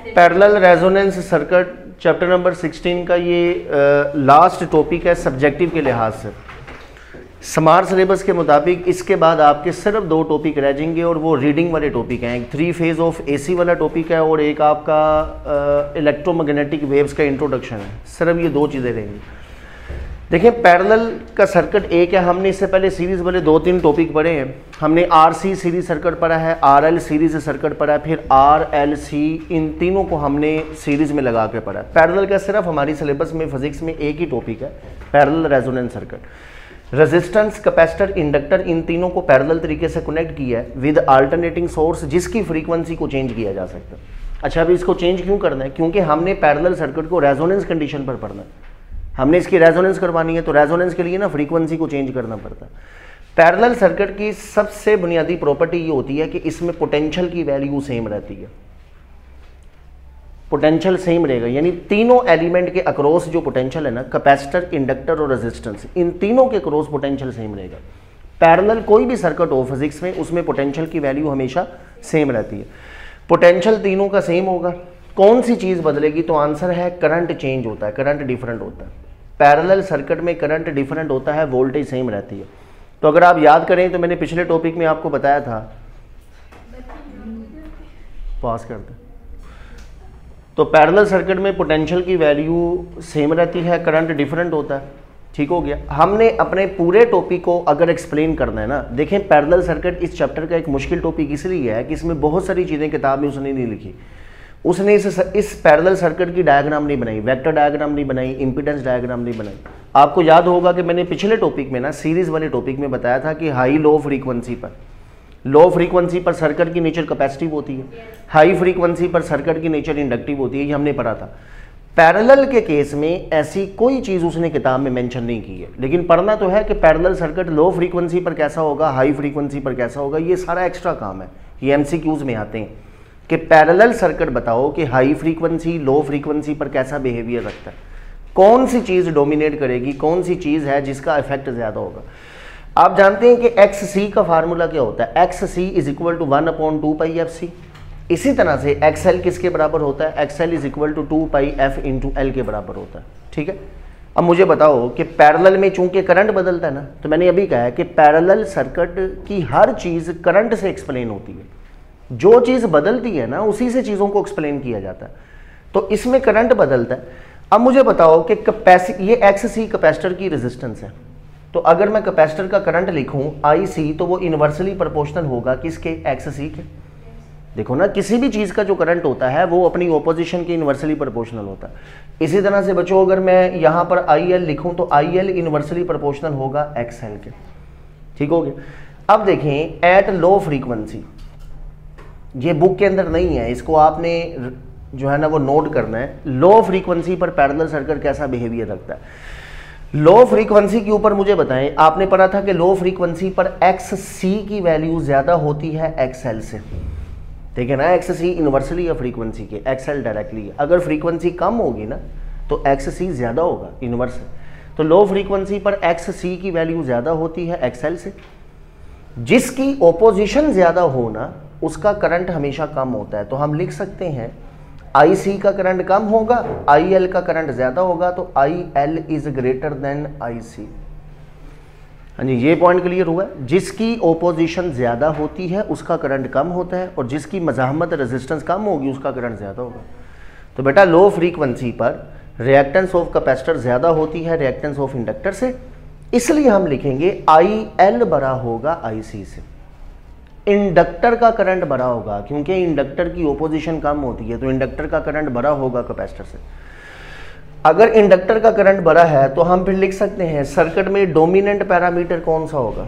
Parallel resonance circuit chapter number 16 का ये last topic है सब्जेक्टिव के लिहाज से। स्मार्ट सिलेबस के मुताबिक इसके बाद आपके सिर्फ दो टॉपिक रह जाएंगे और वो रीडिंग वाले टॉपिक हैं। एक 3 फेज ऑफ एसी वाला टॉपिक है और एक आपका इलेक्ट्रोमैग्नेटिक वेव्स का इंट्रोडक्शन है। सिर्फ ये दो चीज़ें रहेंगी। देखिए पैरेलल का सर्किट एक है, हमने इससे पहले सीरीज़ वाले 2-3 टॉपिक पढ़े हैं। हमने आरसी सीरीज सर्किट पढ़ा है, आरएल सीरीज सर्किट पढ़ा है, फिर आरएलसी, इन तीनों को हमने सीरीज़ में लगा के पढ़ा है। पैरेलल का सिर्फ हमारी सिलेबस में फिजिक्स में एक ही टॉपिक है, parallel resonance circuit. Resistance, capacitor, inductor, इन तीनों को पैरेलल तरीके से कनेक्ट किया है विद अल्टरनेटिंग सोर्स, जिसकी फ्रीक्वेंसी को चेंज किया जा सकता है। अच्छा, अभी इसको चेंज क्यों करना है? क्योंकि हमने पैरेलल सर्किट को रेजोनेंस कंडीशन पर पढ़ना है, हमने इसकी रेजोनेंस करवानी है, तो रेजोनेंस के लिए ना फ्रीक्वेंसी को चेंज करना पड़ता है। पैरेलल सर्किट की सबसे बुनियादी प्रॉपर्टी ये होती है कि इसमें पोटेंशियल की वैल्यू सेम रहती है। पोटेंशियल सेम रहेगा, यानी तीनों एलिमेंट के अक्रॉस जो पोटेंशियल है ना, कैपेसिटर, इंडक्टर और रेजिस्टेंस, इन तीनों के अक्रॉस पोटेंशियल सेम रहेगा। पैरेलल कोई भी सर्किट हो फिजिक्स में, उसमें पोटेंशियल की वैल्यू हमेशा सेम रहती है। पोटेंशियल तीनों का सेम होगा। कौन सी चीज़ बदलेगी? तो आंसर है करंट चेंज होता है, करंट डिफरेंट होता है। पैरेलल सर्किट में करंट डिफरेंट होता है, वोल्टेज सेम रहती है। तो अगर आप याद करें तो मैंने पिछले टॉपिक में आपको बताया था, पास कर दें, तो पैरेलल सर्किट में पोटेंशियल की वैल्यू सेम रहती है, करंट डिफरेंट होता है। ठीक हो गया। हमने अपने पूरे टॉपिक को अगर एक्सप्लेन करना है ना, देखें पैरेलल सर्किट इस चैप्टर का एक मुश्किल टॉपिक इसलिए है कि इसमें बहुत सारी चीज़ें किताब में उसने नहीं लिखी। उसने इस पैरेलल सर्किट की डायग्राम नहीं बनाई, वेक्टर डायग्राम नहीं बनाई, इंपीडेंस डायग्राम नहीं बनाई। आपको याद होगा कि मैंने पिछले टॉपिक में ना, सीरीज वाले टॉपिक में बताया था कि हाई लो फ्रीक्वेंसी पर सर्किट की नेचर कैपेसिटिव होती है, हाई फ्रीक्वेंसी पर सर्किट की नेचर इंडक्टिव होती है, ये हमने पढ़ा था। पैरेलल के केस में ऐसी कोई चीज़ उसने किताब में मेंशन नहीं की है, लेकिन पढ़ना तो है कि पैरेलल सर्किट लो फ्रीक्वेंसी पर कैसा होगा, हाई फ्रीक्वेंसी पर कैसा होगा। ये सारा एक्स्ट्रा काम है, ये एमसीक्यूज में आते हैं कि पैरेलल सर्किट बताओ कि हाई फ्रीक्वेंसी लो फ्रीक्वेंसी पर कैसा बिहेवियर रखता है, कौन सी चीज़ डोमिनेट करेगी, कौन सी चीज़ है जिसका इफेक्ट ज़्यादा होगा। आप जानते हैं कि एक्स सी का फार्मूला क्या होता है? X C is equal to 1/2 pi F C. इसी तरह से एक्स एल किसके बराबर होता है? X L is equal to 2 pi F into L के बराबर होता है। ठीक है। अब मुझे बताओ कि पैरेलल में चूंकि करंट बदलता है ना, तो मैंने अभी कहा है कि पैरेलल सर्किट की हर चीज़ करंट से एक्सप्लेन होती है। जो चीज़ बदलती है ना, उसी से चीज़ों को एक्सप्लेन किया जाता है। तो इसमें करंट बदलता है। अब मुझे बताओ कि ये एक्स सी कैपेसिटर की रेजिस्टेंस है, तो अगर मैं कैपेसिटर का करंट लिखूं आई सी, तो वो इनवर्सली प्रोपोर्शनल होगा किसके? एक्स सी के। देखो ना, किसी भी चीज़ का जो करंट होता है वो अपनी ऑपोजिशन के इनवर्सली प्रोपोर्शनल होता है। इसी तरह से बच्चों, अगर मैं यहाँ पर आई एल लिखूँ तो आई एल इनवर्सली प्रोपोर्शनल होगा एक्स एल के। ठीक हो गया। अब देखें एट लो फ्रीक्वेंसी, ये बुक के अंदर नहीं है, इसको आपने जो है ना वो नोट करना है। लो फ्रीक्वेंसी पर पैरेलल सर्किट कैसा बिहेवियर रखता है? लो फ्रीक्वेंसी के ऊपर मुझे बताएं, आपने पढ़ा था कि लो फ्रीक्वेंसी पर एक्स सी की वैल्यू ज्यादा होती है एक्स एल से। ठीक है ना, एक्स सी इनवर्सली है फ्रीक्वेंसी के, एक्स एल डायरेक्टली है। अगर फ्रीक्वेंसी कम होगी ना तो एक्स सी ज्यादा होगा, इनवर्स है। तो लो फ्रीक्वेंसी पर एक्स सी की वैल्यू ज्यादा होती है एक्स एल से। जिसकी ओपोजिशन ज्यादा हो ना, उसका करंट हमेशा कम होता है। तो हम लिख सकते हैं आई सी का करंट कम होगा, आई एल का करंट ज्यादा होगा, तो I L is greater than I C. हाँ जी, ये पॉइंट क्लियर हुआ है। जिसकी ओपोजिशन ज्यादा होती है उसका करंट कम होता है, और जिसकी मज़ाहमत रेजिस्टेंस कम होगी उसका करंट ज्यादा होगा। तो बेटा लो फ्रीक्वेंसी पर रिएक्टेंस ऑफ कैपेसिटर ज्यादा होती है रिएक्टेंस ऑफ इंडक्टर से, इसलिए हम लिखेंगे आई एल बड़ा होगा आई सी से। इंडक्टर का करंट बड़ा होगा क्योंकि इंडक्टर की ओपोजिशन कम होती है, तो इंडक्टर का करंट बड़ा होगा कैपेसिटर से। अगर इंडक्टर का करंट बड़ा है तो हम फिर लिख सकते हैं सर्किट में डोमिनेंट पैरामीटर कौन सा होगा?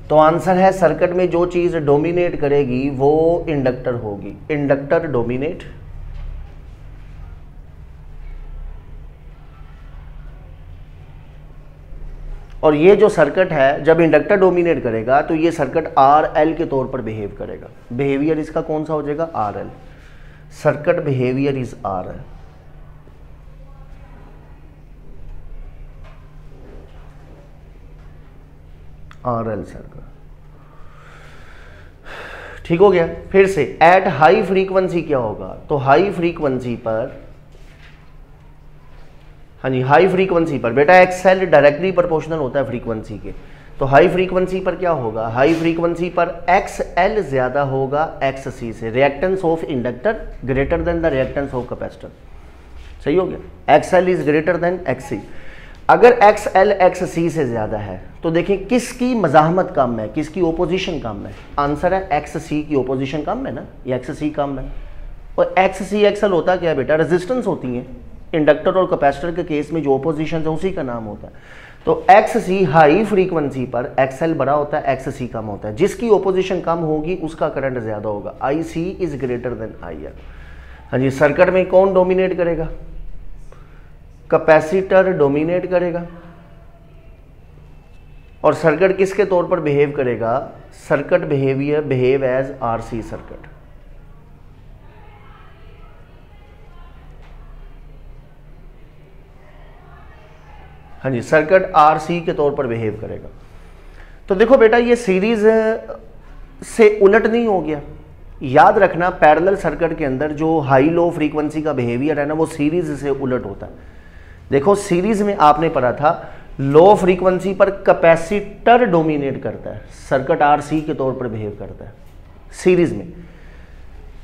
तो आंसर है सर्किट में जो चीज डोमिनेट करेगी वो इंडक्टर होगी। इंडक्टर डोमिनेट, और ये जो सर्किट है जब इंडक्टर डोमिनेट करेगा तो ये सर्किट आर एल के तौर पर बिहेव करेगा। बिहेवियर इसका कौन सा हो जाएगा? R L. Circuit behaviour is R L. R L circuit. ठीक हो गया। फिर से एट हाई फ्रीक्वेंसी क्या होगा, तो हाई फ्रीक्वेंसी पर, हाँ जी, हाई फ्रीक्वेंसी पर बेटा एक्सएल डायरेक्टली प्रोपोर्शनल होता है फ्रीक्वेंसी के, तो हाई फ्रीक्वेंसी पर क्या होगा, हाई फ्रीक्वेंसी पर एक्सएल ज्यादा होगा एक्ससी से, reactance of inductor greater than the reactance of capacitor. सही हो गया, एक्सएल इज ग्रेटर देन एक्ससी। अगर एक्सएल एक्ससी से ज्यादा है तो देखिए किसकी मजाहमत कम है, किसकी ओपोजिशन कम है, आंसर है एक्ससी की ओपोजिशन कम है ना, ये एक्ससी कम है। और एक्ससी एक्सएल होता क्या है बेटा, रेजिस्टेंस होती है। इंडक्टर और कैपेसिटर के केस में जो ओपोजिशन है उसी का नाम होता है। तो एक्ससी हाई फ्रीक्वेंसी पर एक्सएल बड़ा होता है, एक्ससी कम होता है। जिसकी ओपोजिशन कम होगी उसका करंट ज्यादा होगा, I C is greater than I L. हाँ जी, सर्किट में कौन डोमिनेट करेगा, कैपेसिटर डोमिनेट करेगा। और सर्किट किसके तौर पर बिहेव करेगा, circuit behave as RC circuit. हाँ जी, सर्किट आरसी के तौर पर बिहेव करेगा। तो देखो बेटा ये सीरीज से उलट नहीं हो गया, याद रखना पैरेलल सर्किट के अंदर जो हाई लो फ्रीक्वेंसी का बिहेवियर है ना वो सीरीज से उलट होता है। देखो सीरीज में आपने पढ़ा था लो फ्रीक्वेंसी पर कैपेसिटर डोमिनेट करता है, सर्किट आरसी के तौर पर बिहेव करता है सीरीज में।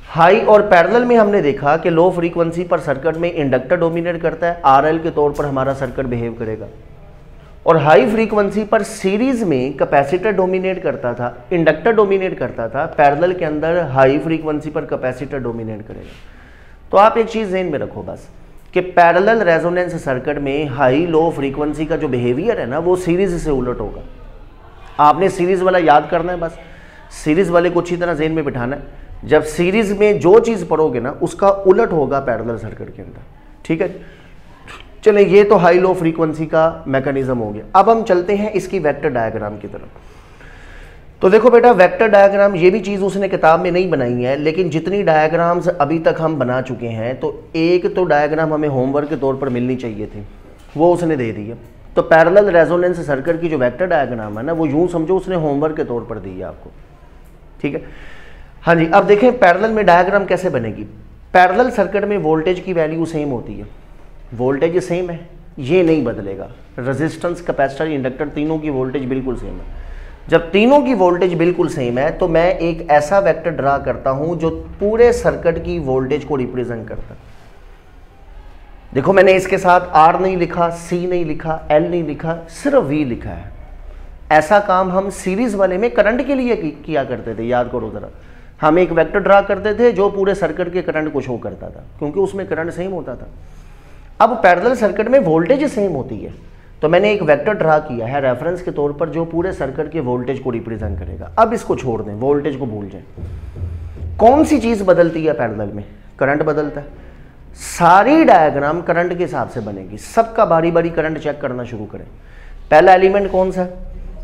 हाई और पैरेलल में हमने देखा कि लो फ्रीक्वेंसी पर सर्किट में इंडक्टर डोमिनेट करता है, आरएल के तौर पर हमारा सर्किट बिहेव करेगा। और हाई फ्रीक्वेंसी पर सीरीज में कैपेसिटर डोमिनेट करता था, इंडक्टर डोमिनेट करता था, पैरेलल के अंदर हाई फ्रीक्वेंसी पर कैपेसिटर डोमिनेट करेगा। तो आप एक चीज ध्यान में रखो बस कि पैरेलल रेजोनेंस सर्किट में हाई लो फ्रीक्वेंसी का जो बिहेवियर है ना वो सीरीज से उलट होगा। आपने सीरीज वाला याद करना है, बस सीरीज वाले को अच्छी तरह ज़हन में बिठाना है। जब सीरीज में जो चीज़ पढ़ोगे ना उसका उलट होगा पैरेलल सर्किट के अंदर, ठीक है। चले ये तो हाई लो फ्रीक्वेंसी का मैकेनिज्म हो गया। अब हम चलते हैं इसकी वेक्टर डायग्राम की तरफ। तो देखो बेटा वेक्टर डायग्राम ये भी चीज़ उसने किताब में नहीं बनाई है, लेकिन जितनी डायग्राम्स अभी तक हम बना चुके हैं तो एक तो डायग्राम हमें होमवर्क के तौर पर मिलनी चाहिए थी, वो उसने दे दी है। तो पैरेलल रेजोनेंस सर्किट की जो वेक्टर डायग्राम है ना वो यूँ समझो उसने होमवर्क के तौर पर दी है आपको, ठीक है। हाँ जी, अब देखें पैरेलल में डायग्राम कैसे बनेगी। पैरेलल सर्किट में वोल्टेज की वैल्यू सेम होती है, वोल्टेज सेम है, ये नहीं बदलेगा। रेजिस्टेंस कैपेसिटर इंडक्टर तीनों की वोल्टेज बिल्कुल सेम है। जब तीनों की वोल्टेज बिल्कुल सेम है तो मैं एक ऐसा वेक्टर ड्रा करता हूं जो पूरे सर्किट की वोल्टेज को रिप्रेजेंट करता है। देखो मैंने इसके साथ आर नहीं लिखा, सी नहीं लिखा, एल नहीं लिखा, सिर्फ वी लिखा है। ऐसा काम हम सीरीज वाले में करंट के लिए किया करते थे, याद करो जरा। हम एक वेक्टर ड्रा करते थे जो पूरे सर्किट के करंट को शो करता था क्योंकि उसमें करंट सेम होता था। अब पैरेलल सर्किट में वोल्टेज सेम होती है तो मैंने एक वेक्टर ड्रा किया है रेफरेंस के तौर पर जो पूरे सर्किट के वोल्टेज को रिप्रेजेंट करेगा। अब इसको छोड़ दें, वोल्टेज को भूल जाएं। कौन सी चीज बदलती है पैरेलल में, करंट बदलता है। सारी डायग्राम करंट के हिसाब से बनेगी, सबका बारी बारी करंट चेक करना शुरू करें। पहला एलिमेंट कौन सा,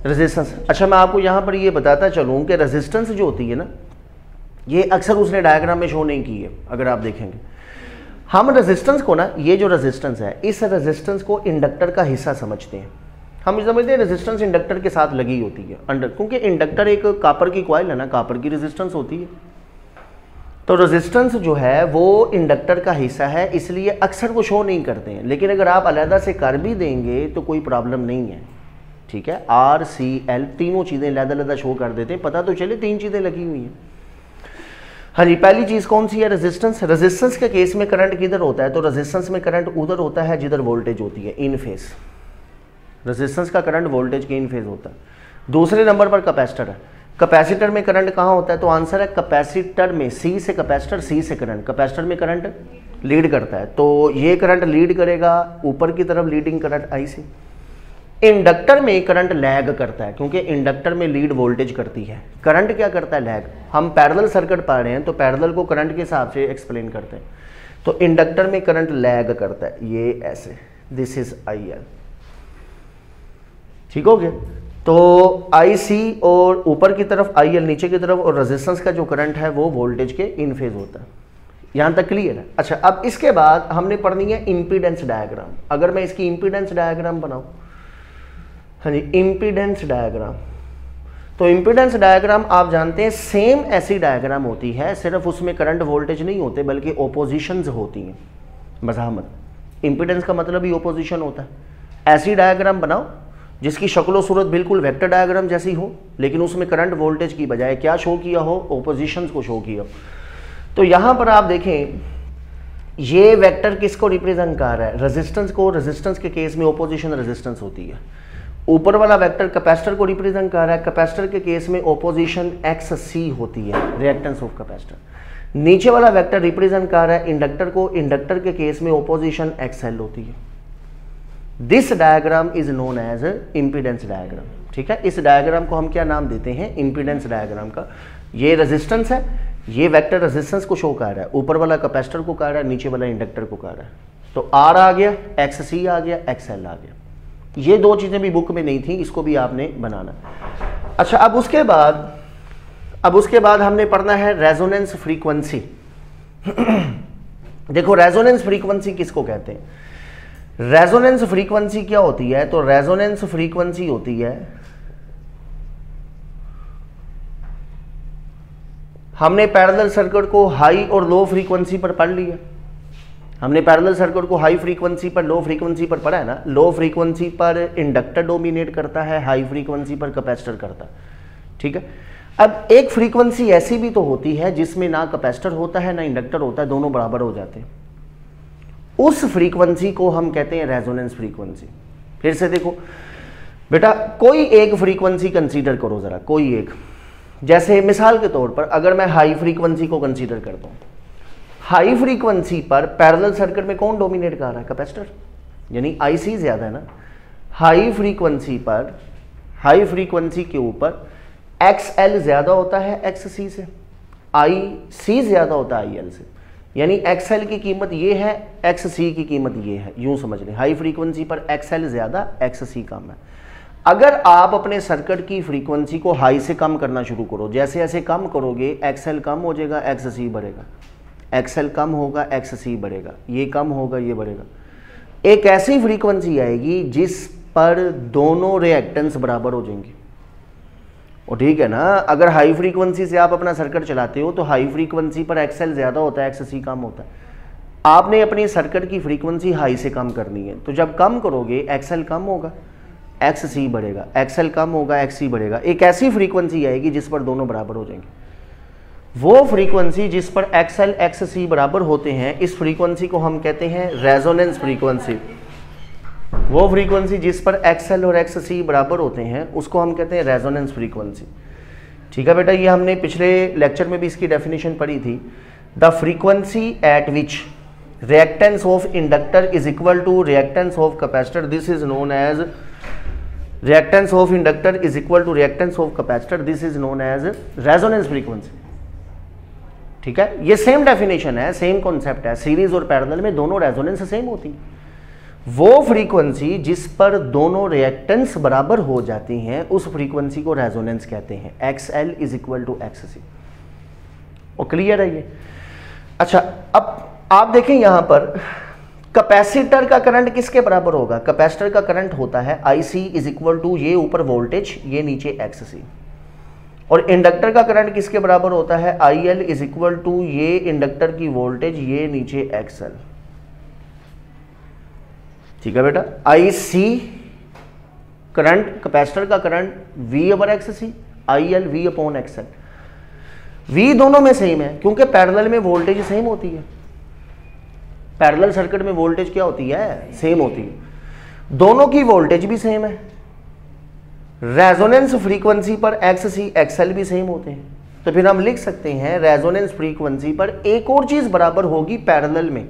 रेजिस्टेंस। अच्छा मैं आपको यहां पर ये बताता चलूं कि रेजिस्टेंस जो होती है ना ये अक्सर उसने डायग्राम में शो नहीं की है। अगर आप देखेंगे हम रेजिस्टेंस को ना, ये जो रेजिस्टेंस है इस रेजिस्टेंस को इंडक्टर का हिस्सा समझते हैं। हम समझते हैं रेजिस्टेंस इंडक्टर के साथ लगी होती है अंडर, क्योंकि इंडक्टर एक कापर की कॉइल है ना, कापर की रेजिस्टेंस होती है। तो रेजिस्टेंस जो है वो इंडक्टर का हिस्सा है, इसलिए अक्सर वो शो नहीं करते हैं। लेकिन अगर आप अलहदा से कर भी देंगे तो कोई प्रॉब्लम नहीं है, ठीक है। आर सी एल तीनों चीज़ें अलहदा अलहदा शो कर देते हैं, पता तो चले तीन चीज़ें लगी हुई हैं। हाँ जी, पहली चीज कौन सी है, रेजिस्टेंस। रेजिस्टेंस के केस में करंट किधर होता है, तो रेजिस्टेंस में करंट उधर होता है जिधर वोल्टेज होती है, इन फेज। रेजिस्टेंस का करंट वोल्टेज के इन फेज होता है। दूसरे नंबर पर कैपेसिटर है। कैपेसिटर में करंट कहाँ होता है, तो आंसर है कैपेसिटर में, सी से कैपेसिटर, सी से करंट। कैपेसिटर में करंट लीड करता है तो ये करंट लीड करेगा ऊपर की तरफ, leading current I C. Inductor में करंट लैग करता है क्योंकि इंडक्टर में लीड वोल्टेज करती है, करंट क्या करता है, लैग। हम पैरेलल सर्किट पढ़ रहे हैं तो पैरेलल को करंट के हिसाब से एक्सप्लेन करते हैं। तो इंडक्टर में करंट लैग करता है, ये ऐसे, दिस इज आई एल, ठीक हो गया। तो आई सी और ऊपर की तरफ, आई एल नीचे की तरफ, और रेजिस्टेंस का जो करंट है वो वोल्टेज के इन फेज होता है। यहां तक क्लियर है। अच्छा अब इसके बाद हमने पढ़नी है इंपीडेंस डायग्राम। अगर मैं इसकी इंपीडेंस डायग्राम बनाऊं, हाँ जी, इंपीडेंस डायग्राम, तो इम्पीडेंस डायग्राम आप जानते हैं सेम ऐसी डायग्राम होती है, सिर्फ उसमें करंट वोल्टेज नहीं होते बल्कि ओपोजिशंस होती हैं, मज़ाहमत। इम्पीडेंस का मतलब ही ओपोजिशन होता है। ऐसी डायग्राम बनाओ जिसकी शक्लो सूरत बिल्कुल वेक्टर डायग्राम जैसी हो, लेकिन उसमें करंट वोल्टेज की बजाय क्या शो किया हो, ओपोजिशंस को शो किया हो। तो यहाँ पर आप देखें ये वेक्टर किसको रिप्रेजेंट कर रहा है, रेजिस्टेंस को। रेजिस्टेंस के केस में ओपोजिशन रेजिस्टेंस होती है। ऊपर वाला वेक्टर कैपेसिटर को रिप्रेजेंट कर रहा है, कैपेसिटर के केस में ओपोजिशन एक्स सी होती है, रिएक्टेंस ऑफ कैपेसिटर। नीचे वाला वेक्टर रिप्रेजेंट कर रहा है इंडक्टर को, इंडक्टर के केस में ओपोजिशन एक्स एल होती है। This diagram is known as impedance diagram. ठीक है, इस डायग्राम को हम क्या नाम देते हैं, इम्पीडेंस डायग्राम का। ये रेजिस्टेंस है, ये वेक्टर रेजिस्टेंस को शो कर रहा है, ऊपर वाला कैपेसिटर को कर रहा है, नीचे वाला इंडक्टर को कर रहा है। तो आर आ गया, एक्स सी आ गया, एक्स एल आ गया। ये दो चीजें भी बुक में नहीं थी, इसको भी आपने बनाना। अच्छा, अब उसके बाद हमने पढ़ना है रेजोनेंस फ्रीक्वेंसी। देखो रेजोनेंस फ्रीक्वेंसी किसको कहते हैं। रेजोनेंस फ्रीक्वेंसी क्या होती है, तो रेजोनेंस फ्रीक्वेंसी होती है, हमने पैरेलल सर्किट को हाई और लो फ्रीक्वेंसी पर पढ़ लिया। हमने पैरेलल सर्किट को हाई फ्रीक्वेंसी पर, लो फ्रीक्वेंसी पर पढ़ा है ना। लो फ्रीक्वेंसी पर इंडक्टर डोमिनेट करता है, हाई फ्रीक्वेंसी पर कैपेसिटर करता है। ठीक है, अब एक फ्रीक्वेंसी ऐसी भी तो होती है जिसमें ना कैपेसिटर होता है ना इंडक्टर होता है, दोनों बराबर हो जाते हैं। उस फ्रीक्वेंसी को हम कहते हैं रेजोनेंस फ्रीक्वेंसी। फिर से देखो बेटा, कोई एक फ्रीक्वेंसी कंसीडर करो जरा, कोई एक। जैसे मिसाल के तौर पर अगर मैं हाई फ्रीक्वेंसी को कंसीडर करता हूं, हाई फ्रीक्वेंसी पर पैरेलल सर्किट में कौन डोमिनेट कर रहा है, कैपेसिटर, यानी आईसी ज्यादा है ना। हाई फ्रीक्वेंसी पर, हाई फ्रीक्वेंसी के ऊपर एक्स एल ज्यादा होता है एक्स सी से, आई सी ज्यादा होता है आई एल से, यानी एक्स एल की कीमत ये है, एक्स सी की कीमत ये है, यूं समझ लें। हाई फ्रीक्वेंसी पर एक्स एल ज्यादा, एक्स सी कम है। अगर आप अपने सर्किट की फ्रीक्वेंसी को हाई से कम करना शुरू करो, जैसे जैसे कम करोगे एक्स एल कम हो जाएगा, एक्स सी बढ़ेगा, एक्स एल कम होगा, एक्स सी बढ़ेगा, ये कम होगा, ये बढ़ेगा। एक ऐसी फ्रीक्वेंसी आएगी जिस पर दोनों रिएक्टेंस बराबर हो जाएंगे। और ठीक है ना, अगर हाई फ्रीक्वेंसी से आप अपना सर्किट चलाते हो तो हाई फ्रीक्वेंसी पर एक्स एल ज्यादा होता है, एक्स सी कम होता है। आपने अपनी सर्किट की फ्रीक्वेंसी हाई से कम करनी है, तो जब कम करोगे एक्स एल कम होगा, एक्स सी बढ़ेगा, एक्स एल कम होगा, एक्स सी बढ़ेगा। एक ऐसी फ्रीक्वेंसी आएगी जिस पर दोनों बराबर हो जाएंगे। वो फ्रीक्वेंसी जिस पर एक्स एल एक्स सी बराबर होते हैं, इस फ्रीक्वेंसी को हम कहते हैं रेजोनेंस फ्रीक्वेंसी। वो फ्रीक्वेंसी जिस पर एक्स एल और एक्स सी बराबर होते हैं उसको हम कहते हैं रेजोनेंस फ्रीक्वेंसी। ठीक है बेटा, ये हमने पिछले लेक्चर में भी इसकी डेफिनेशन पढ़ी थी। The frequency at which reactance of inductor is equal to reactance of capacitor, this is known as reactance of inductor is equal to reactance of capacitor, this is known as resonance frequency. ठीक है, ये same definition है, same concept है। Series और parallel में दोनों resonance same होती है। वो फ्रीक्वेंसी जिस पर दोनों रिएक्टेंस बराबर हो जाती हैं उस फ्रीक्वेंसी को रेजोनेंस कहते हैं। X L is equal to X C. और क्लियर है ये। अच्छा, अब आप देखें यहां पर कैपेसिटर का करंट किसके बराबर होगा, कैपेसिटर का करंट होता है आई सी इज इक्वल टू ये ऊपर वोल्टेज, ये नीचे एक्स सी। और इंडक्टर का करंट किसके बराबर होता है, I L is equal to ये इंडक्टर की वोल्टेज, ये नीचे एक्स एल। ठीक है बेटा, आई सी करंट, कैपेसिटर का current V over X C, I L V upon X L. V दोनों में सेम है क्योंकि पैरेलल में वोल्टेज सेम होती है। पैरेलल सर्किट में वोल्टेज क्या होती है, सेम होती है। दोनों की वोल्टेज भी सेम है। रेजोनेंस फ्रीक्वेंसी पर एक्स सी एक्स एल भी सेम होते हैं। तो फिर हम लिख सकते हैं रेजोनेंस फ्रीक्वेंसी पर एक और चीज बराबर होगी पैरेलल में,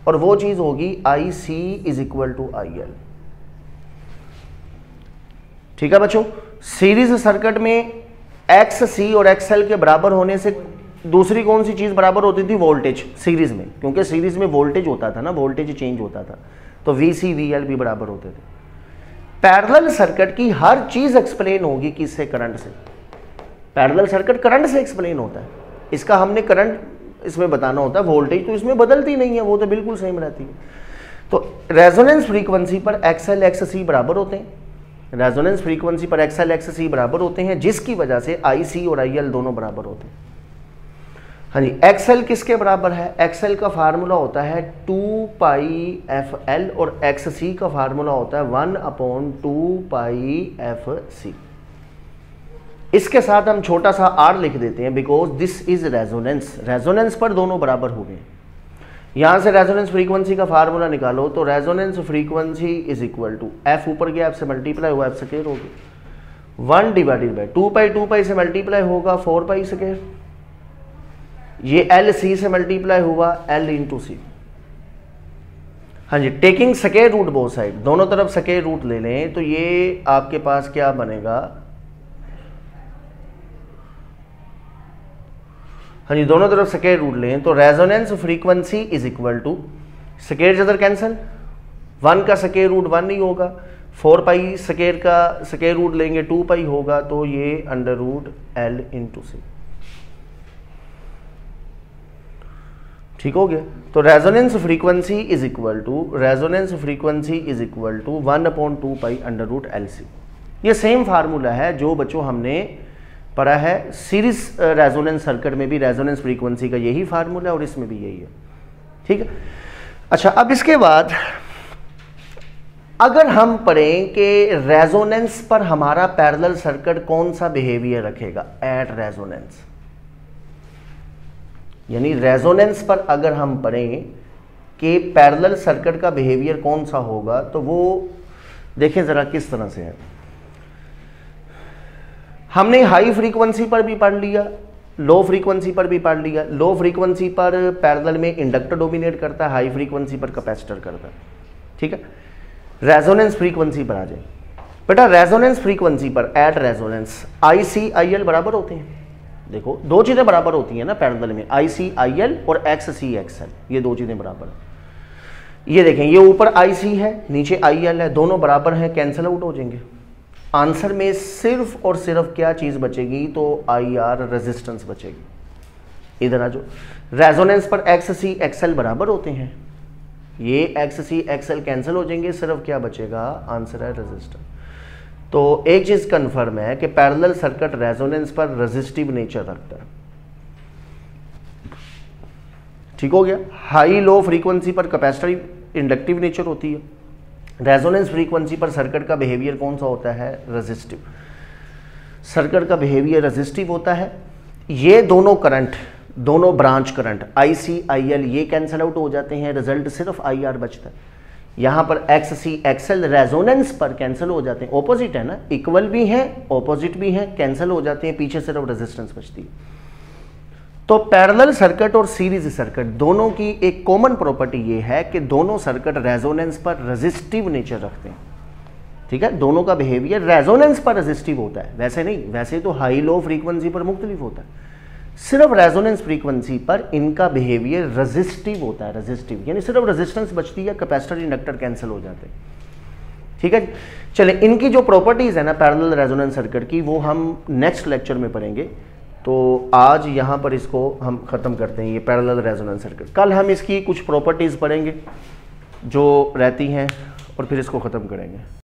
और वो चीज होगी I C is equal to I L. ठीक है बच्चों, सीरीज सर्किट में एक्स सी और एक्स एल के बराबर होने से दूसरी कौन सी चीज बराबर होती थी, वोल्टेज। सीरीज में, क्योंकि सीरीज में वोल्टेज होता था ना, वोल्टेज चेंज होता था, तो वी सी वी एल भी बराबर होते थे। पैरेलल सर्किट की हर चीज एक्सप्लेन होगी किससे, करंट से। पैरेलल सर्किट करंट से एक्सप्लेन होता है। इसका हमने करंट इसमें बताना होता है, वोल्टेज तो इसमें बदलती नहीं है, वो तो बिल्कुल सेम रहती है। तो रेजोनेंस फ्रीक्वेंसी पर एक्स एल एक्स सी बराबर होते हैं रेजोनेंस फ्रीक्वेंसी पर एक्सएल एक्ससी बराबर होते हैं, जिसकी वजह से आईसी और आईएल दोनों बराबर होते हैं। हाँ जी, एक्सएल किसके बराबर है? एक्सएल का फार्मूला होता है 2πfl और एक्ससी का फार्मूला होता है 1/2πfc। इसके साथ हम छोटा सा आर लिख देते हैं, because this is resonance. Resonance पर दोनों बराबर हो गए। यहां से रेजोनेंस फ्रीक्वेंसी का फार्मूला निकालो तो resonance frequency is equal to F ऊपर गया, एफ से मल्टीप्लाई हुआ, एफ स्क्वायर हो गया 1/2π, 2π से मल्टीप्लाई होगा 4π स्क्वायर, ये एल सी से मल्टीप्लाई हुआ एल इंटू सी। हाँ जी, taking square root both side, दोनों तरफ स्क्वायर रूट ले लें तो ये आपके पास क्या बनेगा? हाँ जी, दोनों तरफ स्क्वायर रूट लें तो resonance frequency is equal to square जदर कैंसल, 1 का स्क्वायर रूट 1 नहीं होगा, 4π स्क्वायर का स्क्वायर रूट लेंगे 2π होगा, तो ये under root L into C. ठीक हो गया। तो resonance frequency is equal to 1/2π under root L C. ये सेम फार्मूला है जो बच्चों हमने पढ़ा है सीरीज रेजोनेंस सर्किट में भी, रेजोनेंस फ्रीक्वेंसी का यही फार्मूला है और इसमें भी यही है। ठीक है। अच्छा, अब इसके बाद अगर हम पढ़ें कि रेजोनेंस पर हमारा पैरेलल सर्किट कौन सा बिहेवियर रखेगा एट रेजोनेंस, यानी रेजोनेंस पर अगर हम पढ़ें कि पैरेलल सर्किट का बिहेवियर कौन सा होगा, तो वो देखें जरा किस तरह से है। हमने हाई फ्रीक्वेंसी पर भी पढ़ लिया, लो फ्रीक्वेंसी पर भी पढ़ लिया। लो फ्रीक्वेंसी पर पैरेलल में इंडक्टर डोमिनेट करता है, हाई फ्रीक्वेंसी पर कैपेसिटर करता है। ठीक है। रेजोनेंस फ्रीक्वेंसी पर आ जाए बेटा। रेजोनेंस फ्रीक्वेंसी पर एट रेजोनेंस आईसी आईएल बराबर होते हैं। देखो, दो चीजें बराबर होती हैं ना पैरेलल में, आईसी आईएल और एक्ससी एक्सएल, ये दो चीजें बराबर हैं। ये देखें, ये ऊपर आईसी है, नीचे आईएल है, दोनों बराबर हैं, कैंसिल आउट हो जाएंगे। आंसर में सिर्फ और सिर्फ क्या चीज बचेगी? तो आईआर रेजिस्टेंस बचेगी। इधर आ जाओ, रेजोनेंस पर एक्ससी एक्सएल बराबर होते हैं, ये एक्ससी एक्सएल कैंसिल हो जाएंगे, सिर्फ क्या बचेगा? आंसर है रेजिस्टेंस। तो एक चीज कंफर्म है कि पैरेलल सर्किट रेजोनेंस पर रेजिस्टिव नेचर रखता है। ठीक हो गया। हाई लो फ्रीक्वेंसी पर कैपेसिटिव इंडक्टिव नेचर होती है। रेजोनेंस फ्रीक्वेंसी पर सर्किट का बिहेवियर कौन सा होता है? रेजिस्टिव। सर्किट का बिहेवियर रेजिस्टिव होता है। ये दोनों करंट, दोनों ब्रांच करंट आईसी आईएल ये कैंसिल आउट हो जाते हैं, रिजल्ट सिर्फ आईआर बचता है। यहां पर एक्ससी एक्सएल रेजोनेंस पर कैंसिल हो जाते हैं, ऑपोजिट है ना, इक्वल भी है ऑपोजिट भी है, कैंसिल हो जाते हैं, पीछे सिर्फ रेजिस्टेंस बचती है। तो पैरेलल सर्किट और सीरीज सर्किट दोनों की एक कॉमन प्रॉपर्टी ये है कि दोनों सर्किट रेजोनेंस पर रेजिस्टिव नेचर रखते हैं। ठीक है, दोनों का बिहेवियर रेजोनेंस पर रेजिस्टिव होता है, वैसे नहीं, वैसे तो हाई लो फ्रीक्वेंसी पर मुख्तलिफ होता है, सिर्फ रेजोनेंस फ्रीक्वेंसी पर इनका बिहेवियर रेजिस्टिव होता है। रेजिस्टिव यानी सिर्फ रेजिस्टेंस बचती है, कैपेसिटर इंडक्टर कैंसिल हो जाते हैं। ठीक है, चले इनकी जो प्रॉपर्टीज है ना पैरेलल रेजोनेंस सर्किट की, वो हम नेक्स्ट लेक्चर में पढ़ेंगे। तो आज यहाँ पर इसको हम ख़त्म करते हैं, ये पैरेलल रेजोनेंस सर्किट। कल हम इसकी कुछ प्रॉपर्टीज़ पढ़ेंगे जो रहती हैं और फिर इसको ख़त्म करेंगे।